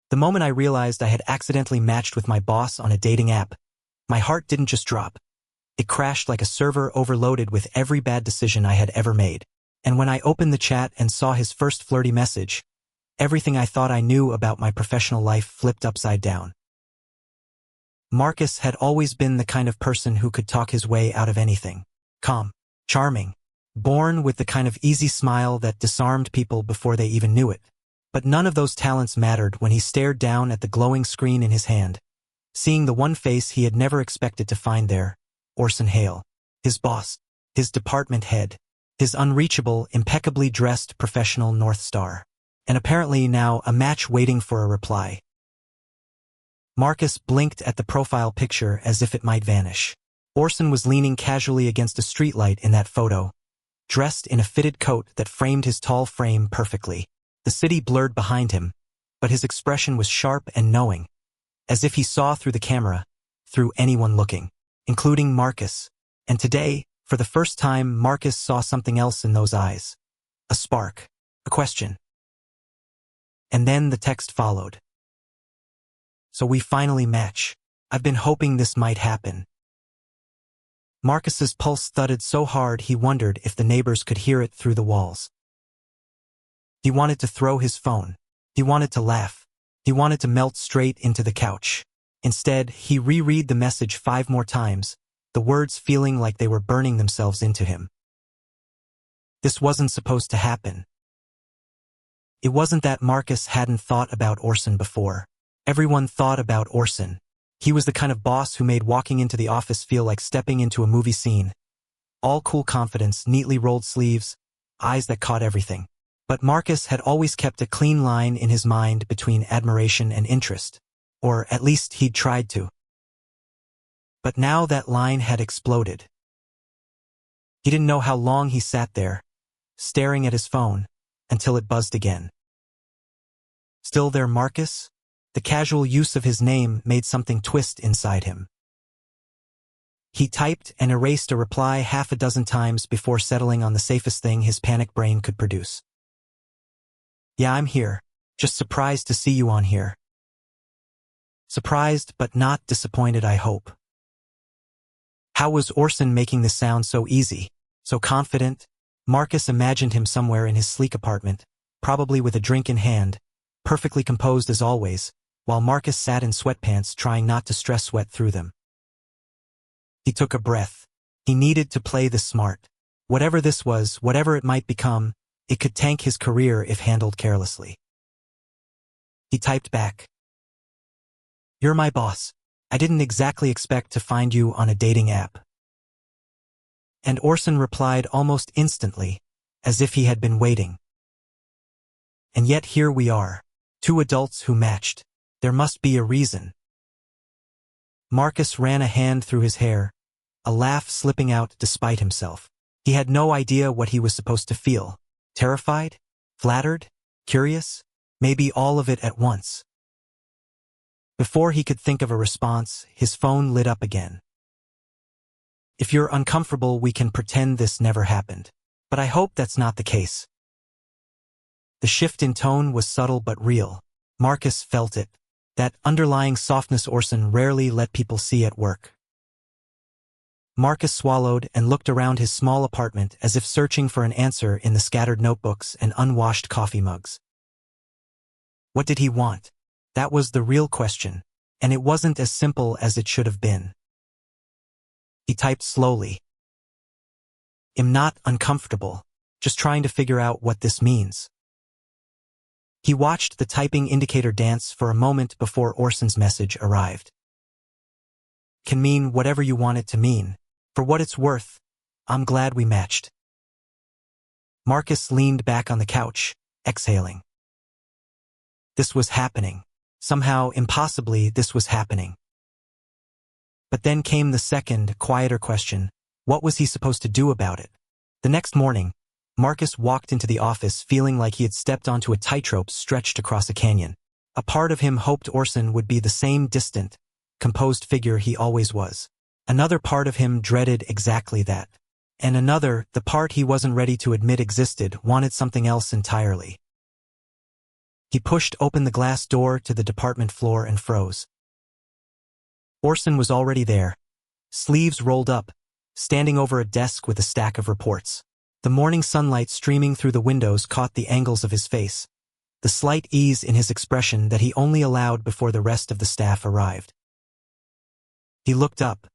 The moment I realized I had accidentally matched with my boss on a dating app, my heart didn't just drop. It crashed like a server overloaded with every bad decision I had ever made. And when I opened the chat and saw his first flirty message, everything I thought I knew about my professional life flipped upside down. Marcus had always been the kind of person who could talk his way out of anything. Calm, charming, born with the kind of easy smile that disarmed people before they even knew it. But none of those talents mattered when he stared down at the glowing screen in his hand, seeing the one face he had never expected to find there, Orson Hale, his boss, his department head, his unreachable, impeccably dressed professional North Star, and apparently now a match waiting for a reply. Marcus blinked at the profile picture as if it might vanish. Orson was leaning casually against a streetlight in that photo, dressed in a fitted coat that framed his tall frame perfectly. The city blurred behind him, but his expression was sharp and knowing, as if he saw through the camera, through anyone looking, including Marcus. And today, for the first time, Marcus saw something else in those eyes. A spark. A question. And then the text followed. So we finally match. I've been hoping this might happen. Marcus's pulse thudded so hard he wondered if the neighbors could hear it through the walls. He wanted to throw his phone. He wanted to laugh. He wanted to melt straight into the couch. Instead, he reread the message 5 more times, the words feeling like they were burning themselves into him. This wasn't supposed to happen. It wasn't that Marcus hadn't thought about Orson before. Everyone thought about Orson. He was the kind of boss who made walking into the office feel like stepping into a movie scene. All cool confidence, neatly rolled sleeves, eyes that caught everything. But Marcus had always kept a clean line in his mind between admiration and interest. Or at least he'd tried to. But now that line had exploded. He didn't know how long he sat there, staring at his phone, until it buzzed again. Still there, Marcus? The casual use of his name made something twist inside him. He typed and erased a reply 6 times before settling on the safest thing his panic brain could produce. Yeah, I'm here. Just surprised to see you on here. Surprised but not disappointed, I hope. How was Orson making this sound so easy, so confident? Marcus imagined him somewhere in his sleek apartment, probably with a drink in hand, perfectly composed as always, while Marcus sat in sweatpants trying not to stress sweat through them. He took a breath. He needed to play this smart. Whatever this was, whatever it might become, it could tank his career if handled carelessly. He typed back. You're my boss. I didn't exactly expect to find you on a dating app. And Orson replied almost instantly, as if he had been waiting. And yet here we are, 2 adults who matched. There must be a reason. Marcus ran a hand through his hair, a laugh slipping out despite himself. He had no idea what he was supposed to feel. Terrified? Flattered? Curious? Maybe all of it at once. Before he could think of a response, his phone lit up again. If you're uncomfortable, we can pretend this never happened. But I hope that's not the case. The shift in tone was subtle but real. Marcus felt it. That underlying softness Orson rarely let people see at work. Marcus swallowed and looked around his small apartment as if searching for an answer in the scattered notebooks and unwashed coffee mugs. What did he want? That was the real question, and it wasn't as simple as it should have been. He typed slowly. I'm not uncomfortable, just trying to figure out what this means. He watched the typing indicator dance for a moment before Orson's message arrived. Can mean whatever you want it to mean. For what it's worth, I'm glad we matched. Marcus leaned back on the couch, exhaling. This was happening. Somehow, impossibly, this was happening. But then came the second, quieter question. What was he supposed to do about it? The next morning, Marcus walked into the office feeling like he had stepped onto a tightrope stretched across a canyon. A part of him hoped Orson would be the same distant, composed figure he always was. Another part of him dreaded exactly that. And another, the part he wasn't ready to admit existed, wanted something else entirely. He pushed open the glass door to the department floor and froze. Orson was already there, sleeves rolled up, standing over a desk with a stack of reports. The morning sunlight streaming through the windows caught the angles of his face, the slight ease in his expression that he only allowed before the rest of the staff arrived. He looked up.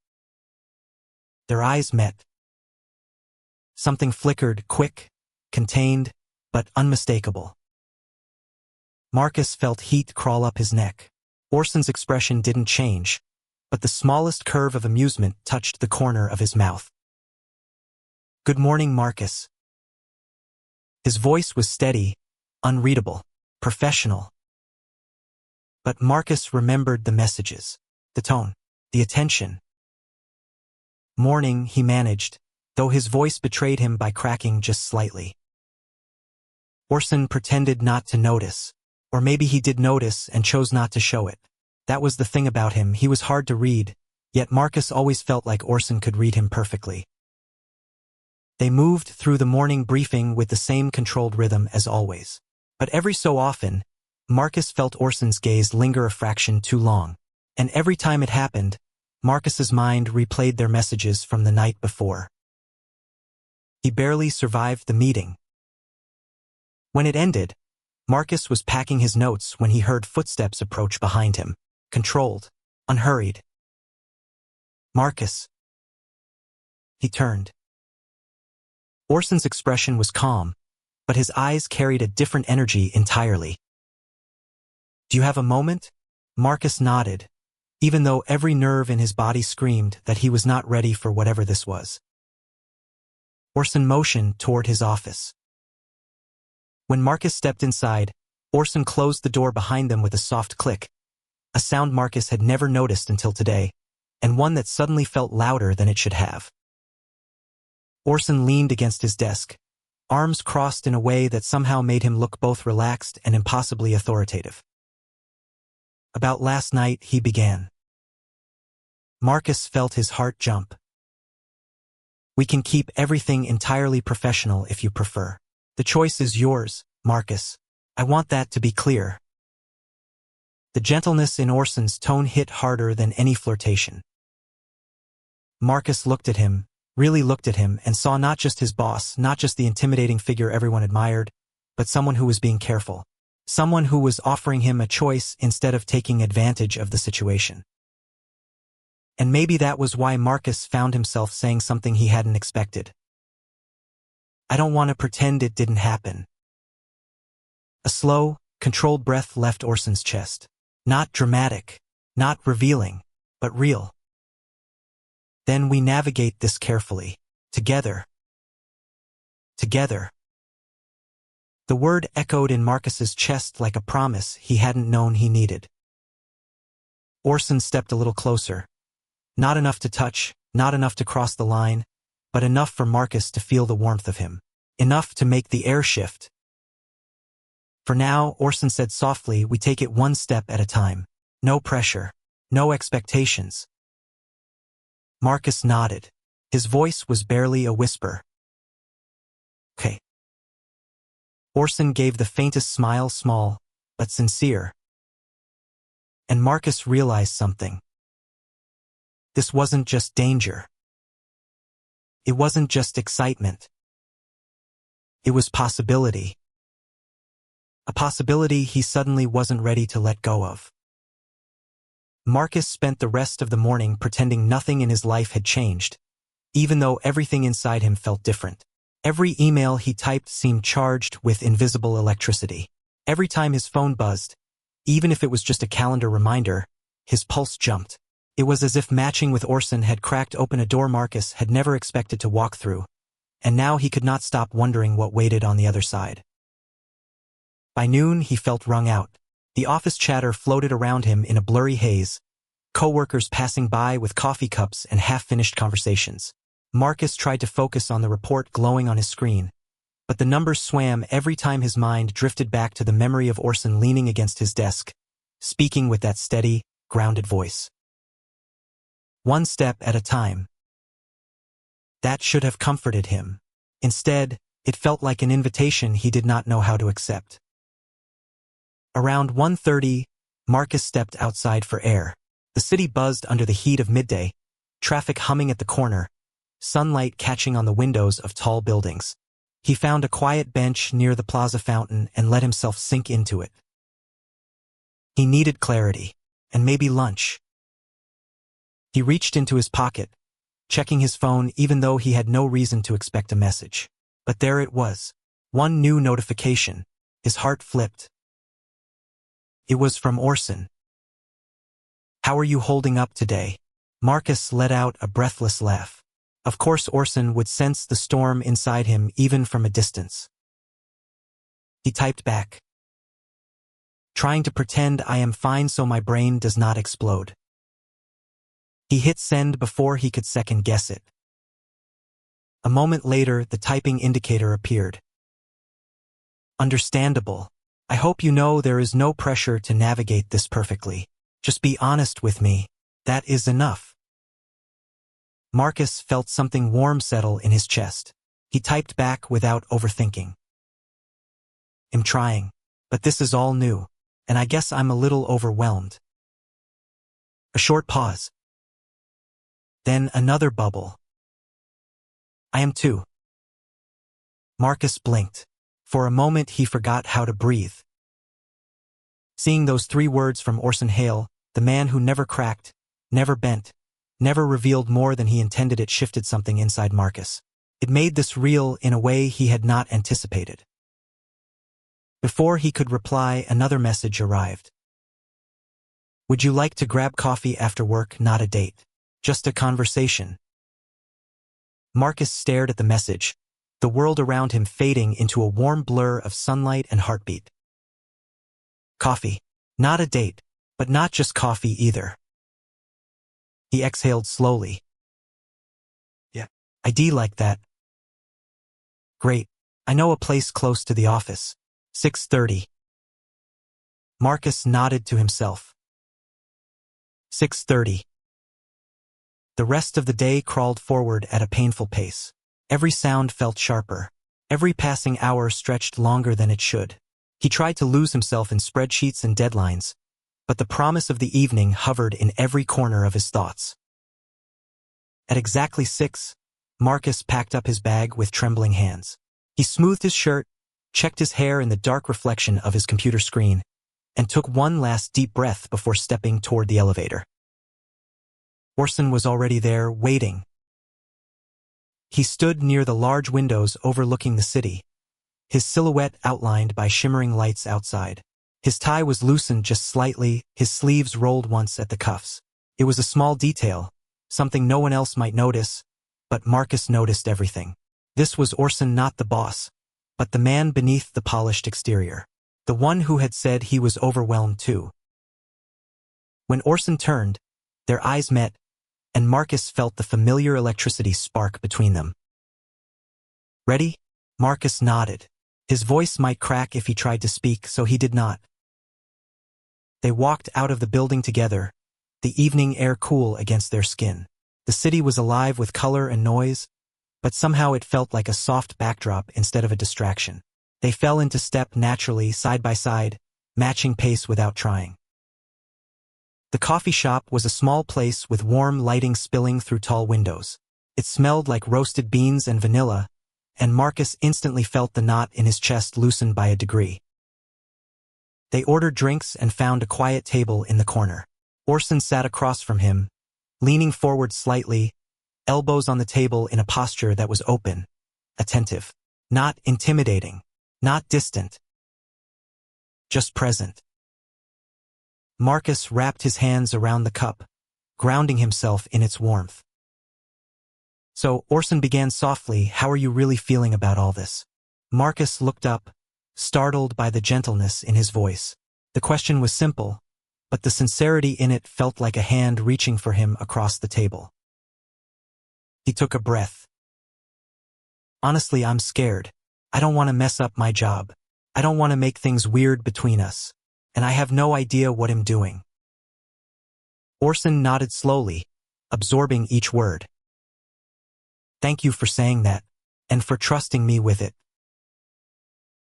Their eyes met. Something flickered, quick, contained, but unmistakable. Marcus felt heat crawl up his neck. Orson's expression didn't change, but the smallest curve of amusement touched the corner of his mouth. "Good morning, Marcus." His voice was steady, unreadable, professional. But Marcus remembered the messages, the tone, the attention. "Morning," he managed, though his voice betrayed him by cracking just slightly. Orson pretended not to notice, or maybe he did notice and chose not to show it. That was the thing about him, he was hard to read, yet Marcus always felt like Orson could read him perfectly. They moved through the morning briefing with the same controlled rhythm as always. But every so often, Marcus felt Orson's gaze linger a fraction too long, and every time it happened, Marcus's mind replayed their messages from the night before. He barely survived the meeting. When it ended, Marcus was packing his notes when he heard footsteps approach behind him, controlled, unhurried. "Marcus." He turned. Orson's expression was calm, but his eyes carried a different energy entirely. "Do you have a moment?" Marcus nodded, even though every nerve in his body screamed that he was not ready for whatever this was. Orson motioned toward his office. When Marcus stepped inside, Orson closed the door behind them with a soft click, a sound Marcus had never noticed until today, and one that suddenly felt louder than it should have. Orson leaned against his desk, arms crossed in a way that somehow made him look both relaxed and impossibly authoritative. "About last night," he began. Marcus felt his heart jump. "We can keep everything entirely professional if you prefer. The choice is yours, Marcus. I want that to be clear." The gentleness in Orson's tone hit harder than any flirtation. Marcus looked at him, really looked at him, and saw not just his boss, not just the intimidating figure everyone admired, but someone who was being careful. Someone who was offering him a choice instead of taking advantage of the situation. And maybe that was why Marcus found himself saying something he hadn't expected. "I don't want to pretend it didn't happen." A slow, controlled breath left Orson's chest. Not dramatic, not revealing, but real. "Then we navigate this carefully. Together. Together." The word echoed in Marcus's chest like a promise he hadn't known he needed. Orson stepped a little closer. Not enough to touch, not enough to cross the line, but enough for Marcus to feel the warmth of him. Enough to make the air shift. "For now," Orson said softly, "we take it one step at a time. No pressure. No expectations." Marcus nodded. His voice was barely a whisper. "Okay." Orson gave the faintest smile, small, but sincere. And Marcus realized something. This wasn't just danger. It wasn't just excitement. It was possibility. A possibility he suddenly wasn't ready to let go of. Marcus spent the rest of the morning pretending nothing in his life had changed, even though everything inside him felt different. Every email he typed seemed charged with invisible electricity. Every time his phone buzzed, even if it was just a calendar reminder, his pulse jumped. It was as if matching with Orson had cracked open a door Marcus had never expected to walk through, and now he could not stop wondering what waited on the other side. By noon, he felt wrung out. The office chatter floated around him in a blurry haze, coworkers passing by with coffee cups and half-finished conversations. Marcus tried to focus on the report glowing on his screen, but the numbers swam every time his mind drifted back to the memory of Orson leaning against his desk, speaking with that steady, grounded voice. One step at a time. That should have comforted him. Instead, it felt like an invitation he did not know how to accept. Around 1:30, Marcus stepped outside for air. The city buzzed under the heat of midday, traffic humming at the corner, sunlight catching on the windows of tall buildings. He found a quiet bench near the plaza fountain and let himself sink into it. He needed clarity, and maybe lunch. He reached into his pocket, checking his phone even though he had no reason to expect a message. But there it was. One new notification. His heart flipped. It was from Orson. "How are you holding up today?" Marcus let out a breathless laugh. Of course Orson would sense the storm inside him even from a distance. He typed back, "Trying to pretend I am fine so my brain does not explode." He hit send before he could second-guess it. A moment later, the typing indicator appeared. "Understandable. I hope you know there is no pressure to navigate this perfectly. Just be honest with me. That is enough." Marcus felt something warm settle in his chest. He typed back without overthinking. "I'm trying, but this is all new, and I guess I'm a little overwhelmed." A short pause. Then another bubble. "I am too." Marcus blinked. For a moment he forgot how to breathe. Seeing those 3 words from Orson Hale, the man who never cracked, never bent, never revealed more than he intended, it shifted something inside Marcus. It made this real in a way he had not anticipated. Before he could reply, another message arrived. "Would you like to grab coffee after work? Not a date. Just a conversation." Marcus stared at the message, the world around him fading into a warm blur of sunlight and heartbeat. Coffee. Not a date, but not just coffee either. He exhaled slowly. "Yeah, I'd like that." "Great. I know a place close to the office. 6:30. Marcus nodded to himself. 6:30. The rest of the day crawled forward at a painful pace. Every sound felt sharper. Every passing hour stretched longer than it should. He tried to lose himself in spreadsheets and deadlines, but the promise of the evening hovered in every corner of his thoughts. At exactly 6, Marcus packed up his bag with trembling hands. He smoothed his shirt, checked his hair in the dark reflection of his computer screen, and took one last deep breath before stepping toward the elevator. Orson was already there, waiting. He stood near the large windows overlooking the city, his silhouette outlined by shimmering lights outside. His tie was loosened just slightly, his sleeves rolled once at the cuffs. It was a small detail, something no one else might notice, but Marcus noticed everything. This was Orson, not the boss, but the man beneath the polished exterior. The one who had said he was overwhelmed too. When Orson turned, their eyes met, and Marcus felt the familiar electricity spark between them. "Ready?" Marcus nodded. His voice might crack if he tried to speak, so he did not. They walked out of the building together, the evening air cool against their skin. The city was alive with color and noise, but somehow it felt like a soft backdrop instead of a distraction. They fell into step naturally, side by side, matching pace without trying. The coffee shop was a small place with warm lighting spilling through tall windows. It smelled like roasted beans and vanilla, and Marcus instantly felt the knot in his chest loosened by a degree. They ordered drinks and found a quiet table in the corner. Orson sat across from him, leaning forward slightly, elbows on the table in a posture that was open, attentive, not intimidating, not distant, just present. Marcus wrapped his hands around the cup, grounding himself in its warmth. "So," Orson began softly, "how are you really feeling about all this?" Marcus looked up, startled by the gentleness in his voice. The question was simple, but the sincerity in it felt like a hand reaching for him across the table. He took a breath. "Honestly, I'm scared. I don't want to mess up my job. I don't want to make things weird between us. And I have no idea what I'm doing." Orson nodded slowly, absorbing each word. "Thank you for saying that, and for trusting me with it."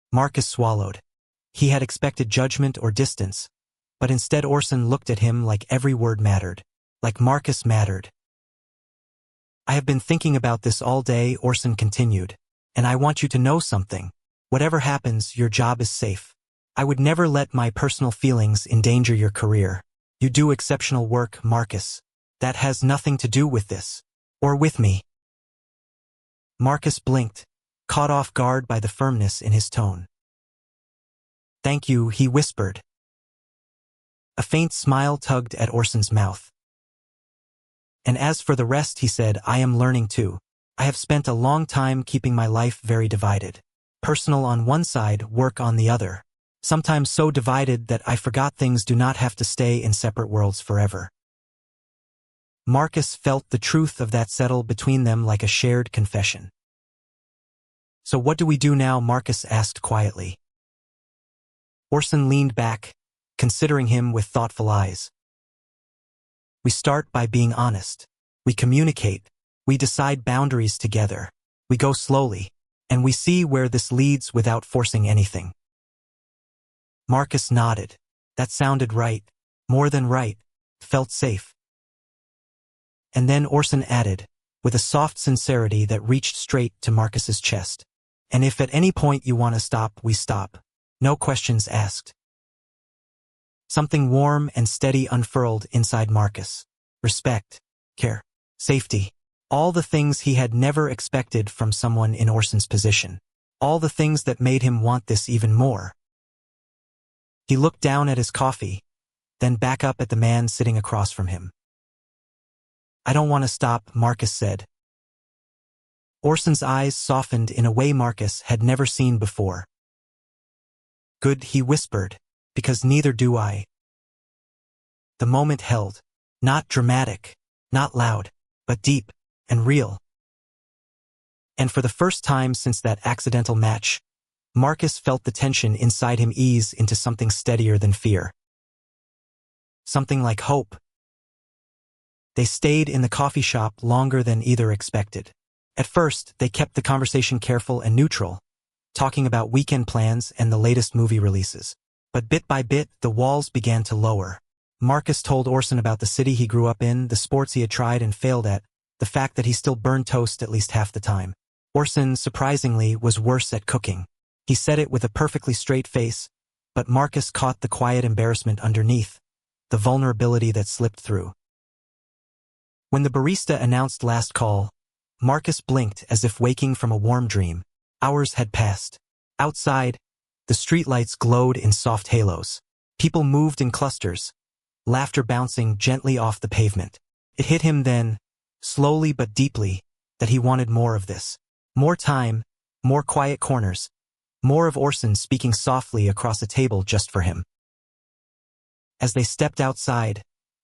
Marcus swallowed. He had expected judgment or distance, but instead Orson looked at him like every word mattered, like Marcus mattered. I have been thinking about this all day, Orson continued, and I want you to know something. Whatever happens, your job is safe. I would never let my personal feelings endanger your career. You do exceptional work, Marcus. That has nothing to do with this. Or with me. Marcus blinked, caught off guard by the firmness in his tone. Thank you, he whispered. A faint smile tugged at Orson's mouth. And as for the rest, he said, I am learning too. I have spent a long time keeping my life very divided. Personal on one side, work on the other. Sometimes so divided that I forgot things do not have to stay in separate worlds forever. Marcus felt the truth of that settle between them like a shared confession. So what do we do now? Marcus asked quietly. Orson leaned back, considering him with thoughtful eyes. We start by being honest. We communicate. We decide boundaries together. We go slowly, and we see where this leads without forcing anything. Marcus nodded. That sounded right. More than right. Felt safe. And then Orson added, with a soft sincerity that reached straight to Marcus's chest. And if at any point you want to stop, we stop. No questions asked. Something warm and steady unfurled inside Marcus. Respect, care, safety. All the things he had never expected from someone in Orson's position. All the things that made him want this even more. He looked down at his coffee, then back up at the man sitting across from him. I don't want to stop, Marcus said. Orson's eyes softened in a way Marcus had never seen before. Good, he whispered, because neither do I. The moment held. Not dramatic, not loud, but deep and real. And for the first time since that accidental match, Marcus felt the tension inside him ease into something steadier than fear. Something like hope. They stayed in the coffee shop longer than either expected. At first, they kept the conversation careful and neutral, talking about weekend plans and the latest movie releases. But bit by bit, the walls began to lower. Marcus told Orson about the city he grew up in, the sports he had tried and failed at, the fact that he still burned toast at least half the time. Orson, surprisingly, was worse at cooking. He said it with a perfectly straight face, but Marcus caught the quiet embarrassment underneath, the vulnerability that slipped through. When the barista announced last call, Marcus blinked as if waking from a warm dream. Hours had passed. Outside, the streetlights glowed in soft halos. People moved in clusters, laughter bouncing gently off the pavement. It hit him then, slowly but deeply, that he wanted more of this. More time, more quiet corners, more of Orson speaking softly across a table just for him. As they stepped outside,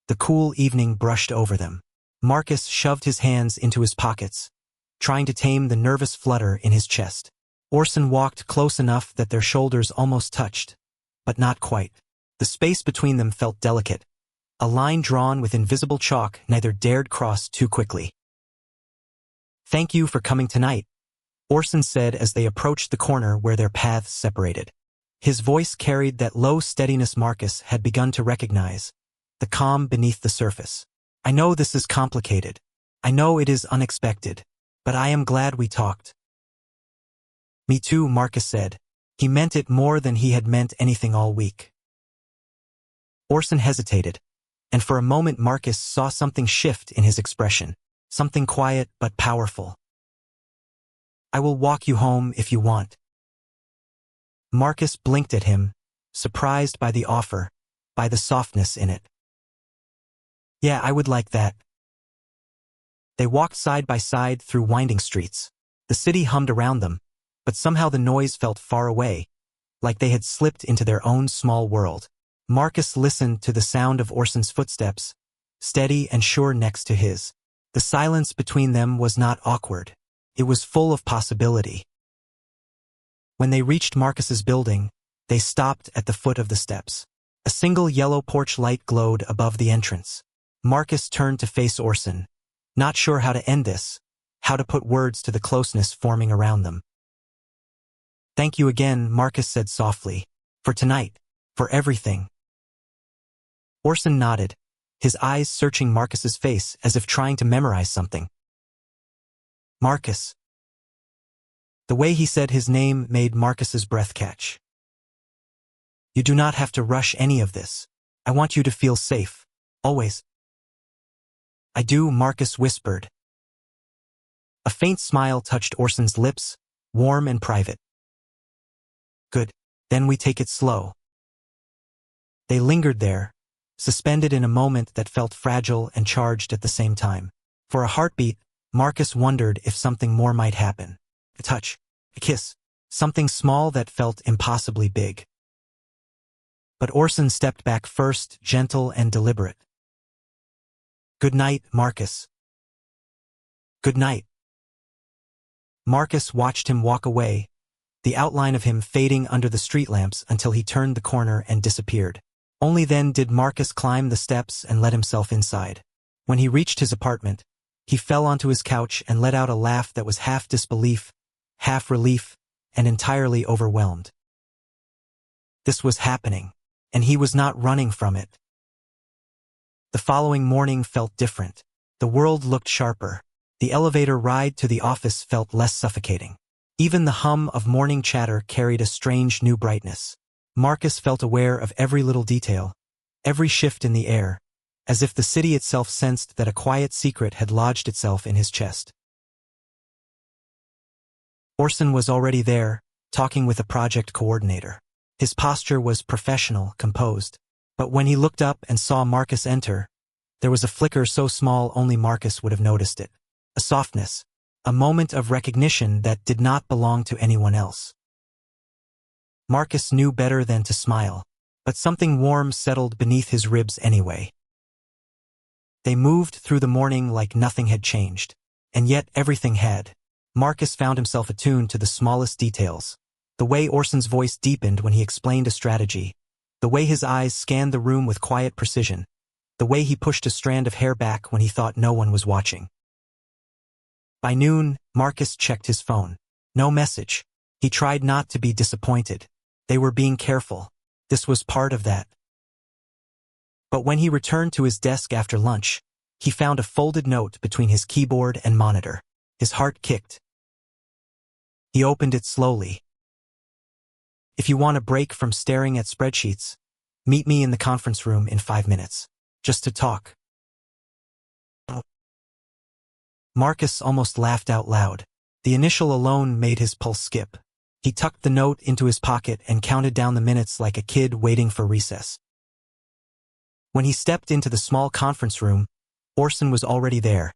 the cool evening brushed over them. Marcus shoved his hands into his pockets, trying to tame the nervous flutter in his chest. Orson walked close enough that their shoulders almost touched, but not quite. The space between them felt delicate, a line drawn with invisible chalk neither dared cross too quickly. Thank you for coming tonight, Orson said as they approached the corner where their paths separated. His voice carried that low steadiness Marcus had begun to recognize, the calm beneath the surface. I know this is complicated. I know it is unexpected, but I am glad we talked. Me too, Marcus said. He meant it more than he had meant anything all week. Orson hesitated, and for a moment Marcus saw something shift in his expression, something quiet but powerful. I will walk you home if you want. Marcus blinked at him, surprised by the offer, by the softness in it. Yeah, I would like that. They walked side by side through winding streets. The city hummed around them, but somehow the noise felt far away, like they had slipped into their own small world. Marcus listened to the sound of Orson's footsteps, steady and sure next to his. The silence between them was not awkward. It was full of possibility. When they reached Marcus's building, they stopped at the foot of the steps. A single yellow porch light glowed above the entrance. Marcus turned to face Orson, not sure how to end this, how to put words to the closeness forming around them. Thank you again, Marcus said softly. For tonight. For everything. Orson nodded, his eyes searching Marcus's face as if trying to memorize something. Marcus. The way he said his name made Marcus's breath catch. You do not have to rush any of this. I want you to feel safe. Always. I do, Marcus whispered. A faint smile touched Orson's lips, warm and private. Good. Then we take it slow. They lingered there, suspended in a moment that felt fragile and charged at the same time. For a heartbeat, Marcus wondered if something more might happen. A touch. A kiss. Something small that felt impossibly big. But Orson stepped back first, gentle and deliberate. Good night, Marcus. Good night. Marcus watched him walk away, the outline of him fading under the street lamps until he turned the corner and disappeared. Only then did Marcus climb the steps and let himself inside. When he reached his apartment, he fell onto his couch and let out a laugh that was half disbelief, half relief, and entirely overwhelmed. This was happening, and he was not running from it. The following morning felt different. The world looked sharper. The elevator ride to the office felt less suffocating. Even the hum of morning chatter carried a strange new brightness. Marcus felt aware of every little detail, every shift in the air, as if the city itself sensed that a quiet secret had lodged itself in his chest. Orson was already there, talking with a project coordinator. His posture was professional, composed. But when he looked up and saw Marcus enter, there was a flicker so small only Marcus would have noticed it. A softness, a moment of recognition that did not belong to anyone else. Marcus knew better than to smile, but something warm settled beneath his ribs anyway. They moved through the morning like nothing had changed, and yet everything had. Marcus found himself attuned to the smallest details. The way Orson's voice deepened when he explained a strategy, the way his eyes scanned the room with quiet precision, the way he pushed a strand of hair back when he thought no one was watching. By noon, Marcus checked his phone. No message. He tried not to be disappointed. They were being careful. This was part of that. But when he returned to his desk after lunch, he found a folded note between his keyboard and monitor. His heart kicked. He opened it slowly. If you want a break from staring at spreadsheets, meet me in the conference room in 5 minutes. Just to talk. Marcus almost laughed out loud. The initial alone made his pulse skip. He tucked the note into his pocket and counted down the minutes like a kid waiting for recess. When he stepped into the small conference room, Orson was already there,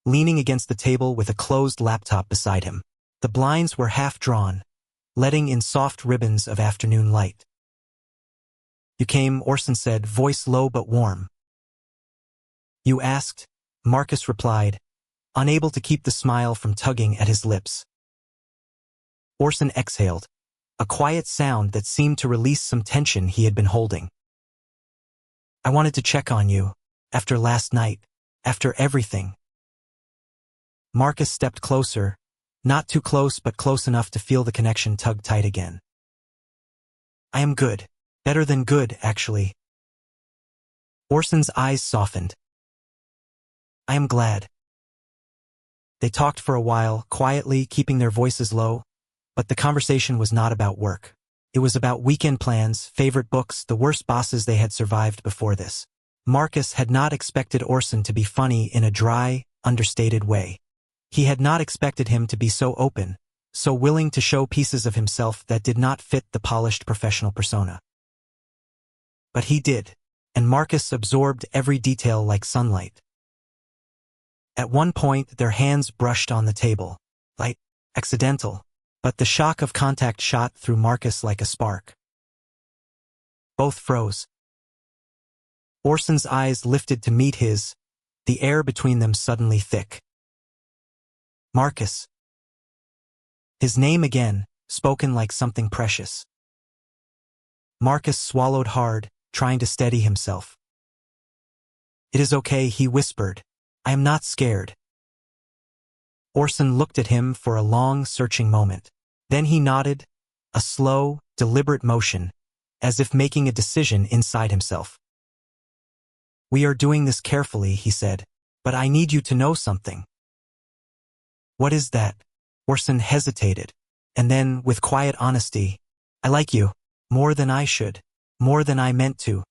leaning against the table with a closed laptop beside him. The blinds were half drawn, letting in soft ribbons of afternoon light. You came, Orson said, voice low but warm. You asked, Marcus replied, unable to keep the smile from tugging at his lips. Orson exhaled, a quiet sound that seemed to release some tension he had been holding. I wanted to check on you, after last night, after everything. Marcus stepped closer, not too close but close enough to feel the connection tug tight again. I am good, better than good, actually. Orson's eyes softened. I am glad. They talked for a while, quietly, keeping their voices low, but the conversation was not about work. It was about weekend plans, favorite books, the worst bosses they had survived before this. Marcus had not expected Orson to be funny in a dry, understated way. He had not expected him to be so open, so willing to show pieces of himself that did not fit the polished professional persona. But he did, and Marcus absorbed every detail like sunlight. At one point, their hands brushed on the table, light, accidental, but the shock of contact shot through Marcus like a spark. Both froze. Orson's eyes lifted to meet his, the air between them suddenly thick. Marcus. His name again, spoken like something precious. Marcus swallowed hard, trying to steady himself. It is okay, he whispered. I am not scared. Orson looked at him for a long, searching moment. Then he nodded, a slow, deliberate motion, as if making a decision inside himself. "We are doing this carefully," he said, "but I need you to know something." "What is that?" Orson hesitated, and then, with quiet honesty, "I like you. More than I should. More than I meant to."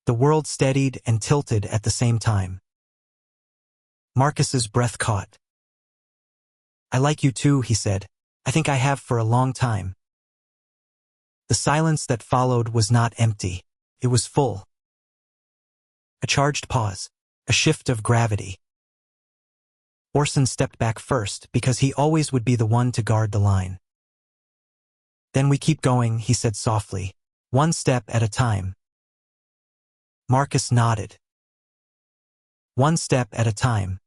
The world steadied and tilted at the same time. Marcus's breath caught. "I like you too," he said. "I think I have for a long time." The silence that followed was not empty. It was full. A charged pause. A shift of gravity. Orson stepped back first because he always would be the one to guard the line. "Then we keep going," he said softly. "One step at a time." Marcus nodded. "One step at a time."